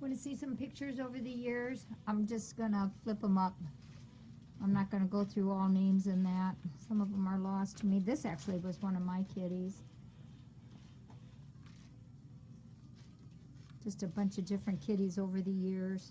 Want to see some pictures over the years? I'm just going to flip them up. I'm not going to go through all names in that. Some of them are lost to me. This actually was one of my kitties. Just a bunch of different kitties over the years.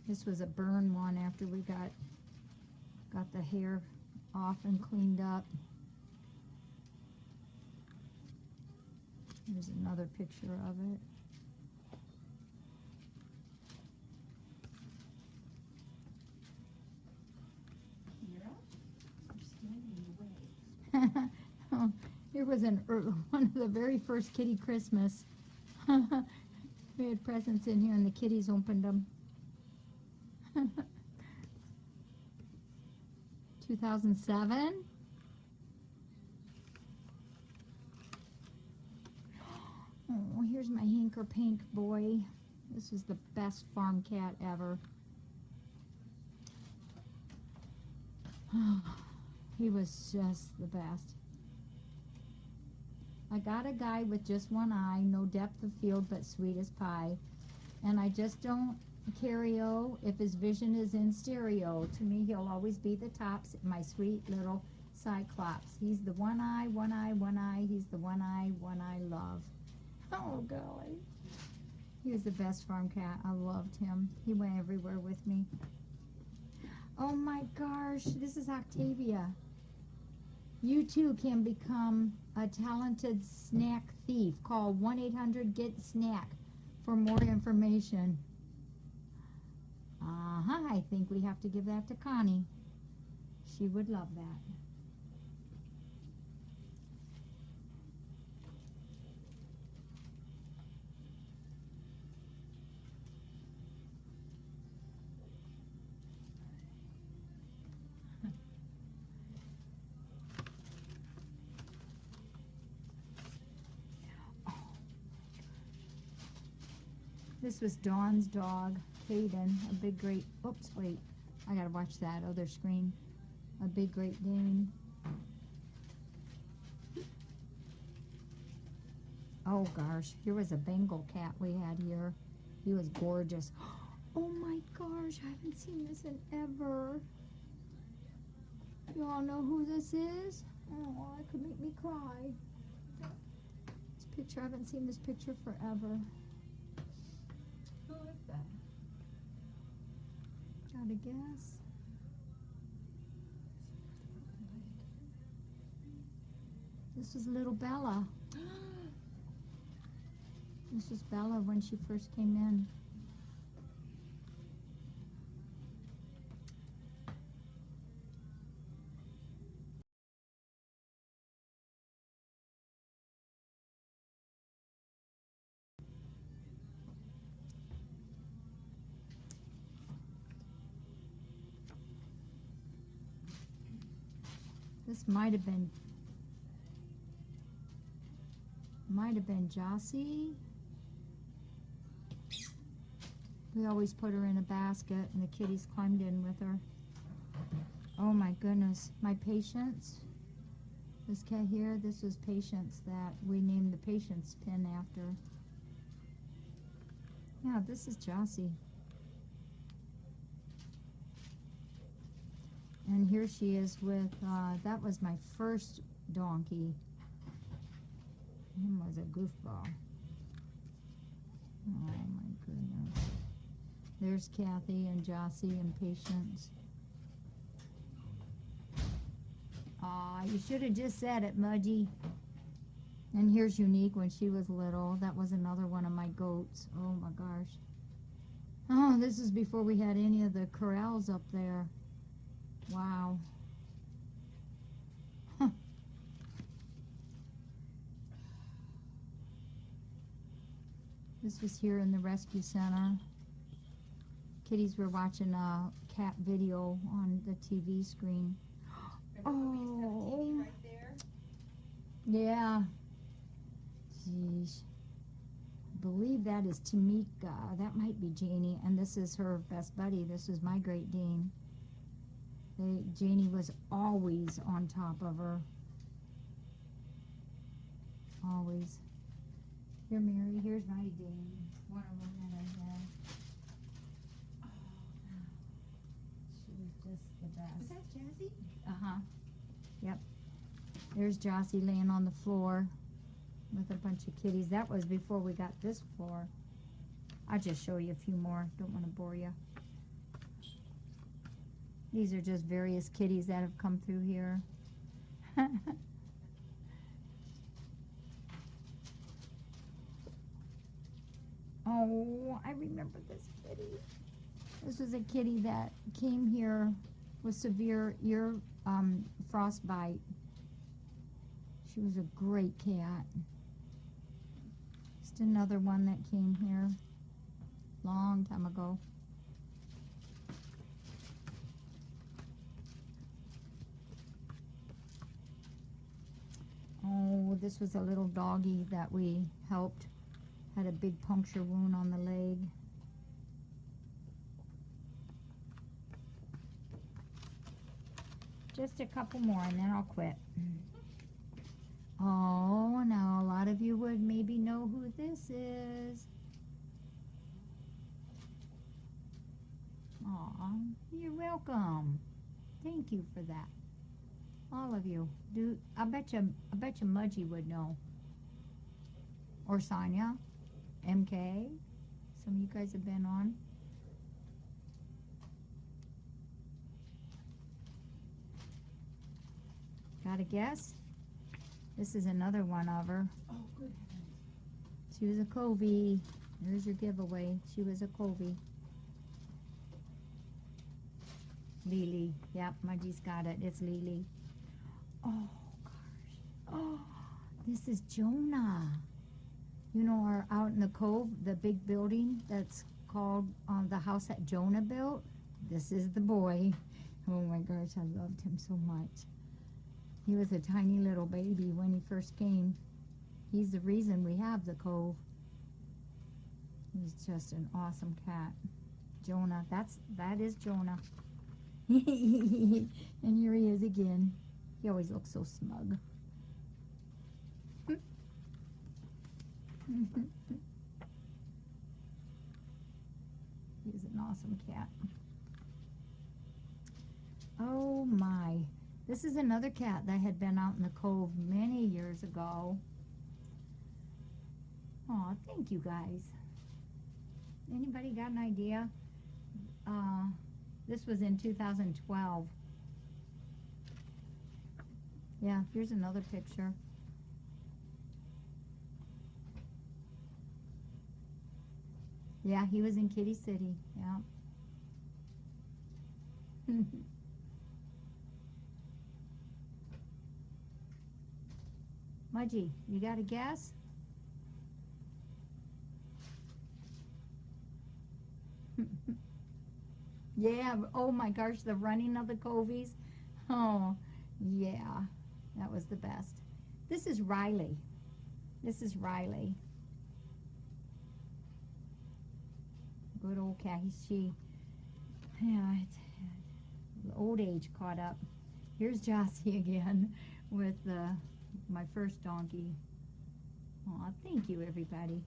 This was a burn one after we got the hair off and cleaned up. Here's another picture of it. Oh, here was one of the very first kitty Christmas. We had presents in here and the kitties opened them. 2007. Oh, here's my Hinker Pink boy. This was the best farm cat ever. He was just the best. I got a guy with just one eye, no depth of field, but sweet as pie. And I just don't carry-o if his vision is in stereo. To me, he'll always be the tops, my sweet little Cyclops. He's the one eye, one eye, one eye. He's the one eye love. Oh, golly. He was the best farm cat. I loved him. He went everywhere with me. Oh, my gosh. This is Octavia. You, too, can become a talented snack thief. Call 1-800-GET-SNACK for more information. I think we have to give that to Connie. She would love that. This was Dawn's dog, Hayden, a big great, oops, wait, I gotta watch that other screen. A big Great Dane. Oh gosh, here was a Bengal cat we had here. He was gorgeous. Oh my gosh, I haven't seen this in ever. You all know who this is? Oh, it could make me cry. This picture, I haven't seen this picture forever. Who is that? Gotta guess. This is little Bella. This is Bella when she first came in. This might have been Jacci. We always put her in a basket and the kitties climbed in with her. Oh my goodness, my Patience. This cat here, this was Patience that we named the Patience pin after. Yeah, this is Jacci. And here she is with, that was my first donkey. Him was a goofball. Oh my goodness. There's Kathy and Jacci and Patience. Aw, you should have just said it, Mudgy. And here's Unique when she was little. That was another one of my goats. Oh my gosh. Oh, this is before we had any of the corrals up there. Wow. Huh. This was here in the rescue center. Kitties were watching a cat video on the TV screen. Oh, right there. Yeah. Jeez. I believe that is Tamika. That might be Janie. And this is her best buddy. This is my Great Dane. Janie was always on top of her. Always. Here, Mary, here's my Dane. One of them that I had. She was just the Is best. that Jazzy? Uh-huh. Yep. There's Jossie laying on the floor with a bunch of kitties. That was before we got this floor. I'll just show you a few more. Don't want to bore you. These are just various kitties that have come through here. Oh, I remember this kitty. This was a kitty that came here with severe ear frostbite. She was a great cat. Just another one that came here long time ago. Oh, this was a little doggy that we helped. Had a big puncture wound on the leg. Just a couple more and then I'll quit. Oh, now a lot of you would maybe know who this is. Aw, you're welcome. Thank you for that. All of you. I bet you Mudgy would know. Or Sonia. MK. Some of you guys have been on. Got a guess? This is another one of her. Oh, good heavens. She was a Covey. There's your giveaway. She was a Covey. Lily. Yep, Mudgy's got it. It's Lily. Oh, gosh. Oh, this is Jonah. You know, our out in the cove, the big building that's called the house that Jonah built? This is the boy. Oh my gosh, I loved him so much. He was a tiny little baby when he first came. He's the reason we have the cove. He's just an awesome cat. Jonah, that is Jonah. And here he is again. He always looks so smug. He's an awesome cat. Oh my. This is another cat that had been out in the cove many years ago. Aw, thank you guys. Anybody got an idea? This was in 2012. Yeah, here's another picture. Yeah, he was in Kitty City. Yeah. Mudgy, you got a guess? Yeah, oh my gosh, the running of the Covies. Oh, yeah, that was the best. This is Riley. This is Riley. Good old cat. Yeah, old age caught up. Here's Jossie again with my first donkey. Aw, thank you, everybody.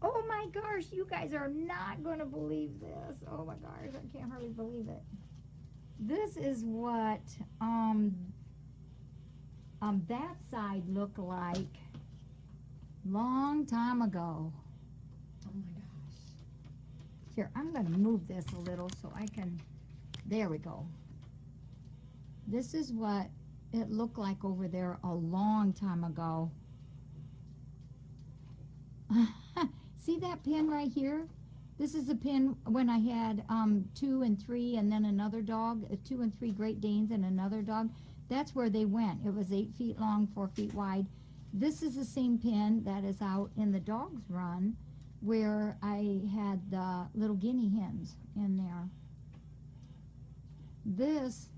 Oh my gosh, you guys are not going to believe this. Oh my gosh, I can't hardly believe it. This is what that side looked like long time ago. Oh my gosh. Here, I'm going to move this a little so I can, there we go. This is what it looked like over there a long time ago. See that pin right here? This is a pin when I had 2 and 3 and then another dog, 2 and 3 Great Danes and another dog. That's where they went. It was 8 feet long, 4 feet wide. This is the same pin that is out in the dog's run where I had the little guinea hens in there. This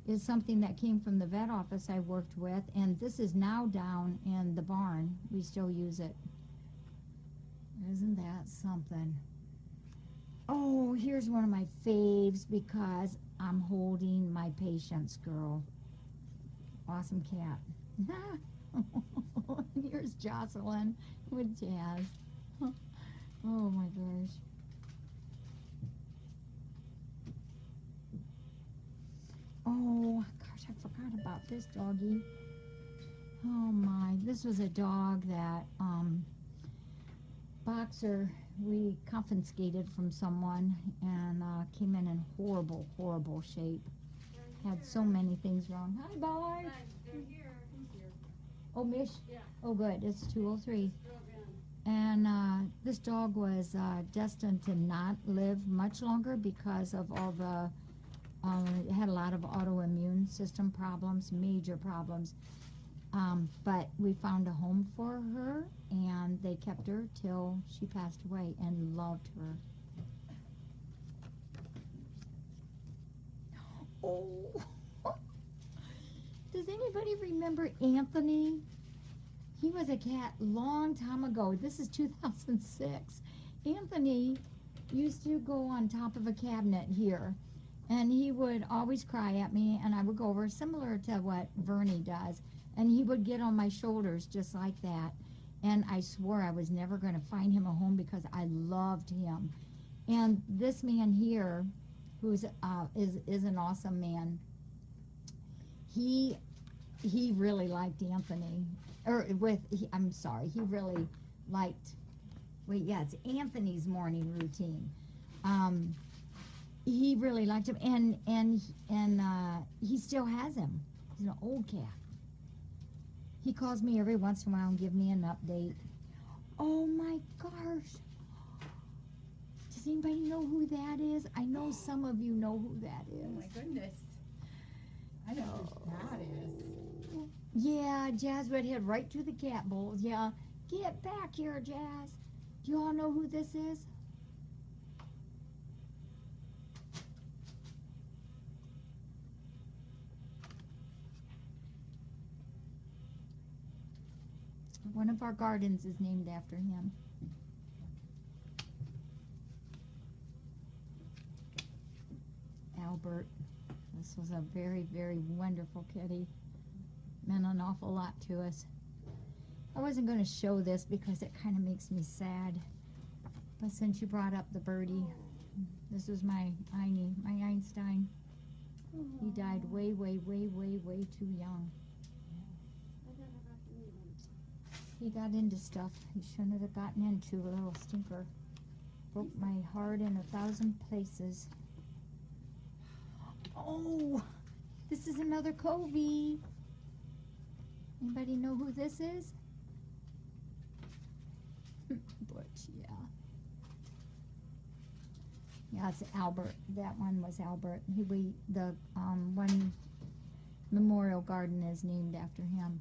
is something that came from the vet office I worked with, and this is now down in the barn. We still use it. Isn't that something? Oh, here's one of my faves because I'm holding my patient's girl. Awesome cat. Here's Jocelyn with Jazz. Oh my gosh. Oh gosh, I forgot about this doggy. Oh my, this was a dog that Boxer we confiscated from someone and came in horrible shape. Had so many things wrong. Hi, boy. They're here. Who's here? Oh, Mich? Yeah. Oh, good. It's 2:03. Drove in. And this dog was destined to not live much longer because of all the, it had a lot of autoimmune system problems, major problems. But we found a home for her, and they kept her till she passed away and loved her. Oh, does anybody remember Anthony? He was a cat long time ago. This is 2006. Anthony used to go on top of a cabinet here, and he would always cry at me, and I would go over, similar to what Vernie does, and he would get on my shoulders just like that. And I swore I was never going to find him a home because I loved him. And this man here, who's is an awesome man, he really liked Anthony. I'm sorry, he really liked, it's Anthony's morning routine. He really liked him, and he still has him. He's an old cat. He calls me every once in a while and give me an update. Oh my gosh. Does anybody know who that is? I know some of you know who that is. Oh my goodness. I know who that is. Yeah, Jazz would head right to the cat bowls. Yeah. Get back here, Jazz. Do you all know who this is? One of our gardens is named after him. Albert. This was a very, very wonderful kitty. Meant an awful lot to us. I wasn't going to show this because it kind of makes me sad. But since you brought up the birdie, this is my Einstein. He died way too young. He got into stuff he shouldn't have gotten into, a little stinker. Broke my heart in 1,000 places. Oh, this is another Covey. Anybody know who this is? Butch, yeah. Yeah, it's Albert. That one was Albert. The one memorial garden is named after him.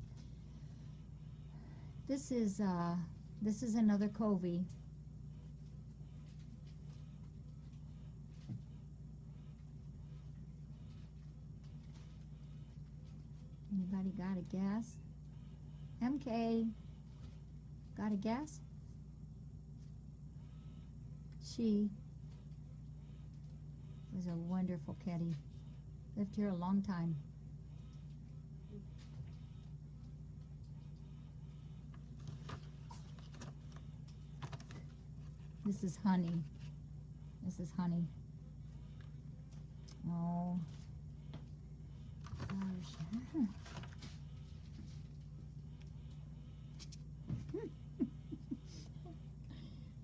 This is another Covey. Anybody got a guess? MK, got a guess? She was a wonderful kitty. Lived here a long time. This is Honey. This is Honey. Oh. Gosh.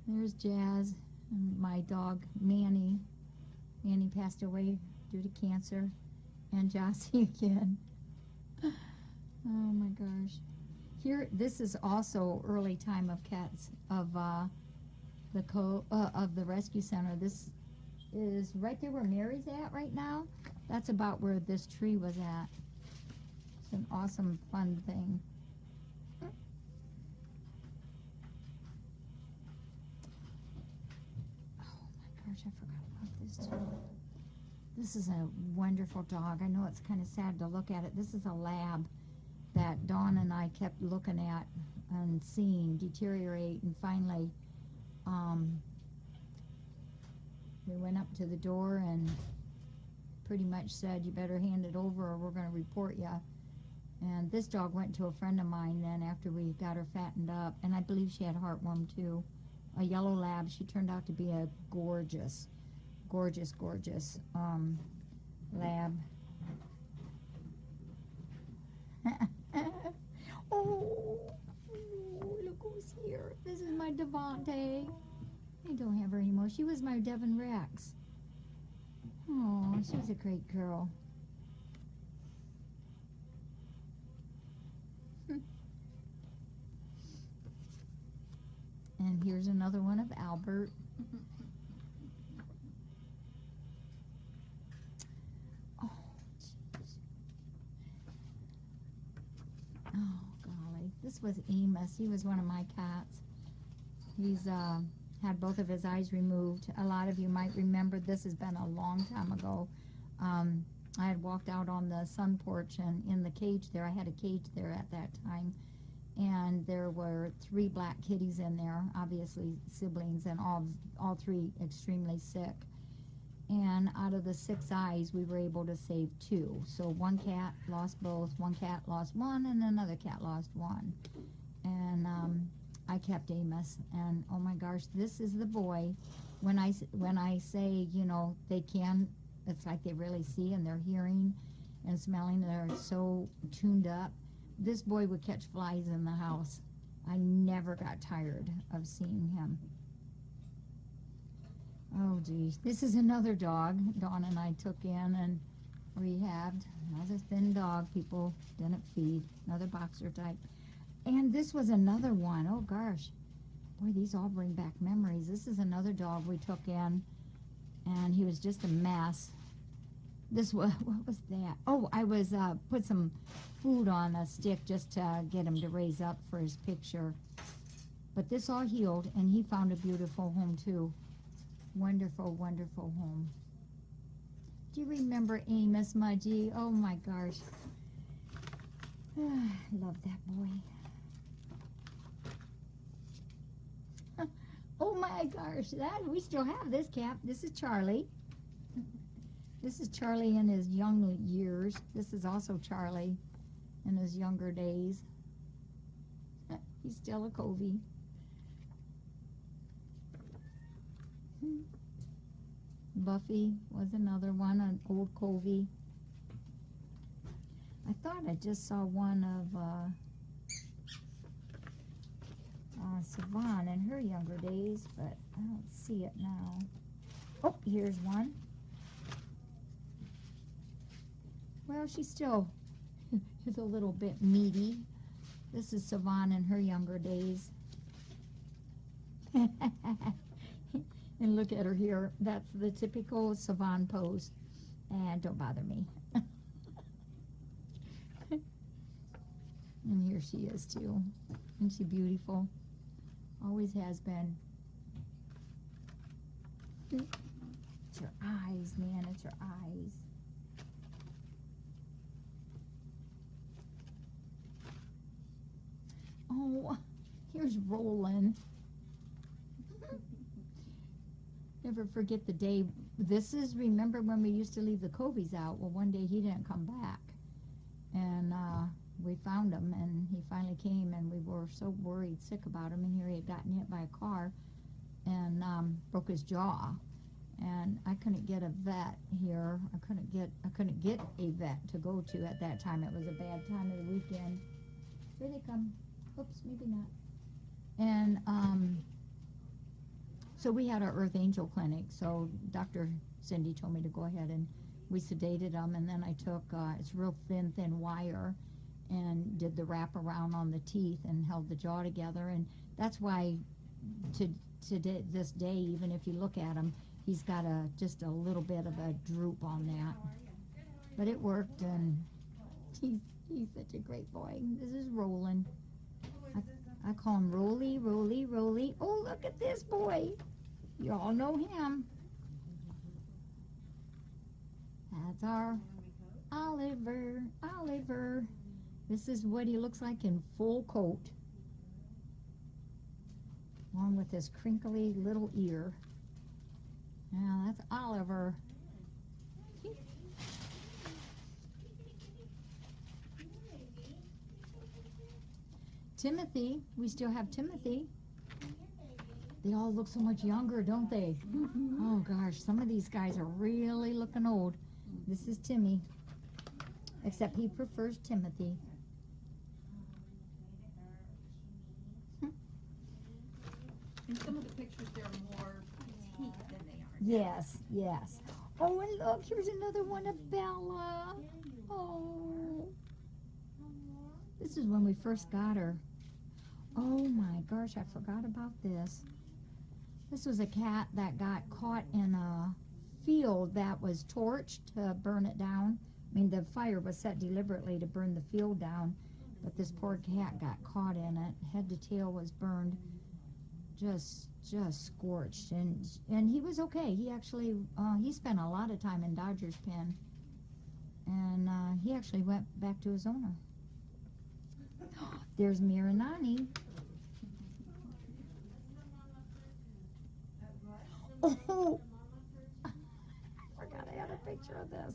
There's Jazz and my dog Manny. Manny passed away due to cancer. And Jacci again. Oh my gosh. Here, this is also early time of cats of the rescue center. This is right there where Mary's at right now. That's about where this tree was at. It's an awesome, fun thing. Oh my gosh, I forgot about this too. This is a wonderful dog. I know it's kind of sad to look at it. This is a lab that Dawn and I kept looking at and seeing deteriorate, and finally we went up to the door and pretty much said, you better hand it over or we're going to report you. And this dog went to a friend of mine then after we got her fattened up, and I believe she had heartworm too. A yellow lab. She turned out to be a gorgeous lab. Oh, look who's here. This is my Devonte. I don't have her anymore. She was my Devon Rex. Oh, she was a great girl. And here's another one of Albert. Oh, jeez. Oh, golly. This was Amos. He was one of my cats. He's had both of his eyes removed. A lot of you might remember this has been a long time ago. I had walked out on the sun porch, and in the cage there, I had a cage there at that time, and there were 3 black kitties in there, obviously siblings, and all 3 extremely sick. And out of the 6 eyes, we were able to save 2. So one cat lost both, one cat lost one, and another cat lost one. And I kept Amos, and oh my gosh, this is the boy. When I say, you know, they can, it's like they really see, and they're hearing and smelling. They're so tuned up. This boy would catch flies in the house. I never got tired of seeing him. Oh geez, this is another dog Dawn and I took in and rehabbed. Another thin dog people didn't feed. Another boxer type. And this was another one. Oh gosh, boy, these all bring back memories. This is another dog we took in, and he was just a mess. This was, what was that? Oh, I was put some food on a stick just to get him to raise up for his picture. But this all healed, and he found a beautiful home too. Wonderful, wonderful home. Do you remember Amos, Mudgy? Oh my gosh. I love that boy. Oh my gosh, we still have this cat. This is Charlie. This is Charlie in his young years. This is also Charlie in his younger days. He's still a Covey. Buffy was another one, an old Covey. I thought I just saw one of Savon in her younger days, but I don't see it now. Oh, here's one. Well, she still is a little bit meaty. This is Savon in her younger days. And look at her here. That's the typical Savon pose. And don't bother me. And here she is too. Isn't she beautiful? Always has been. It's her eyes, man. It's her eyes. Oh, here's Rolland. Never forget the day. This is, remember when we used to leave the Coveys out? Well, one day he didn't come back. And we found him, and he finally came, and we were so worried, sick about him. And here he had gotten hit by a car and broke his jaw. And I couldn't get a vet here. I couldn't get a vet to go to at that time. It was a bad time of the weekend. Here they come. Oops, maybe not. And so we had our Earth Angel clinic. So Dr. Cindy told me to go ahead, and we sedated him. And then I took, it's real thin wire, and did the wrap around on the teeth and held the jaw together. And that's why to this day, even if you look at him, he's got just a little bit of a droop on that. But it worked, and he's such a great boy. This is Rolland. I call him Rolly, Rolly, Rolly. Oh, look at this boy. You all know him. That's our Oliver. Oliver. This is what he looks like in full coat, along with his crinkly little ear. Now that's Oliver. Timothy, we still have Timothy. They all look so much younger, don't they? Oh gosh, some of these guys are really looking old. This is Timmy, except he prefers Timothy. In some of the pictures, they're more petite than they are. Yes, yes. Oh, and look, here's another one of Bella. Oh. This is when we first got her. Oh my gosh, I forgot about this. This was a cat that got caught in a field that was torched to burn it down. I mean, the fire was set deliberately to burn the field down, but this poor cat got caught in it. Head to tail was burned, just scorched, and he was okay. He actually he spent a lot of time in Dodger's pen, and he actually went back to his owner. There's Miranani. Oh, I forgot I had a picture of this.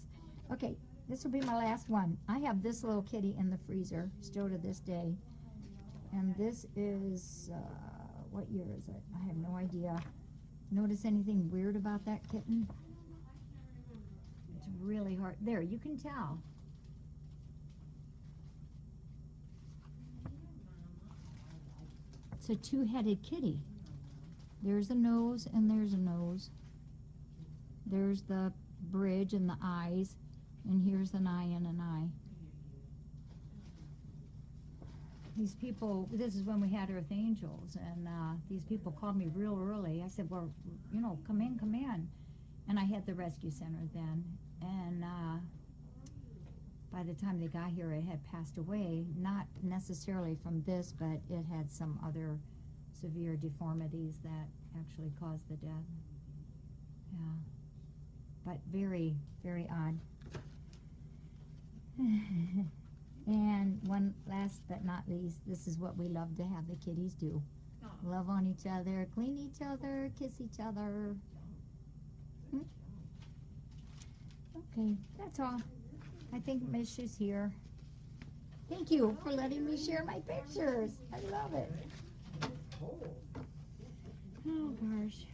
Okay, this will be my last one. I have this little kitty in the freezer still to this day, and this is what year is it? I have no idea. Notice anything weird about that kitten? It's really hard. There, you can tell. It's a two-headed kitty. There's a nose and there's a nose. There's the bridge and the eyes, and here's an eye and an eye. These people, this is when we had Earth Angels, and these people called me real early. I said, well, you know, come in. And I had the rescue center then, and by the time they got here, it had passed away, not necessarily from this, but it had some other severe deformities that actually caused the death. Yeah, but very, very odd. And one last but not least, this is what we love to have the kitties do. Love on each other, clean each other, kiss each other. Okay, that's all. I think Mich is here. Thank you for letting me share my pictures. I love it. Oh gosh.